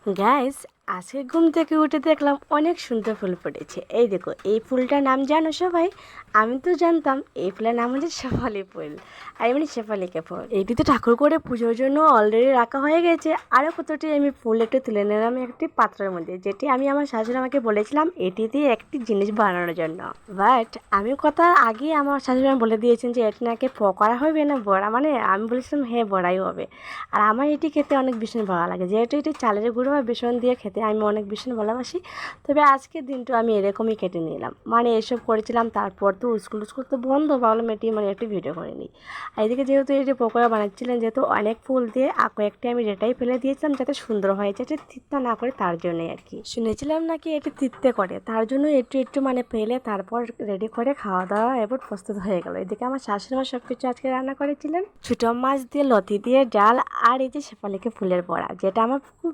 Guys, আজকে ঘুম থেকে উঠে দেখলাম অনেক সুন্দর ফুল ফুটেছে। এই দেখো, এই ফুলটার নাম জানো সবাই? আমি তো জানতাম এই ফুলের নাম হচ্ছে শেফালি ফুল। আর মানে শেফালিকা ফুল। এটি তো ঠাকুর করে পুজোর জন্য অলরেডি রাখা হয়ে গেছে। আরও কতটি আমি ফুল একটু তুলে নিলাম একটি পাত্রের মধ্যে, যেটি আমি আমার শাশুড়ি আমাকে বলেছিলাম এটি দিয়ে একটি জিনিস বানানোর জন্য। বাট আমি কথা আগে আমার শাশুড়ি মা বলে দিয়েছেন যে এটি নাকি পকোড়া হবে না বড়া, মানে আমি বলেছিলাম হ্যাঁ বড়াই হবে। আর আমার এটি খেতে অনেক ভীষণ ভালো লাগে, যেহেতু এটি চালের গুঁড়ো বা বেসন দিয়ে খেতে আমি অনেক ভীষণ ভালোবাসি। তবে আজকের দিনটা আমি এরকমই কেটে নিলাম, মানে এসব করেছিলাম। তারপর তো স্কুল তো বন্ধ, ভাবলাম এটি মানে একটু ভিডিও করে নিই। আর এদিকে যেহেতু এটি পকোড়া বানাচ্ছিলেন, যেহেতু অনেক ফুল দিয়ে কয়েকটি আমি রেটাই ফেলে দিয়েছিলাম যাতে সুন্দর হয়, যাতে তিত্তা না করে, তার জন্যই আর কি। শুনেছিলাম নাকি এটি তিত্তে করে, তার জন্য একটু একটু মানে ফেলে তারপর রেডি করে খাওয়া দাওয়া এবার প্রস্তুত হয়ে গেল। এদিকে আমার শাশুড়ি মা সব কিছু আজকে রান্না করেছিলেন, ছোটো মাছ দিয়ে লতি দিয়ে ডাল, আর এই যে শেফালিকে ফুলের বড়া, যেটা আমার খুব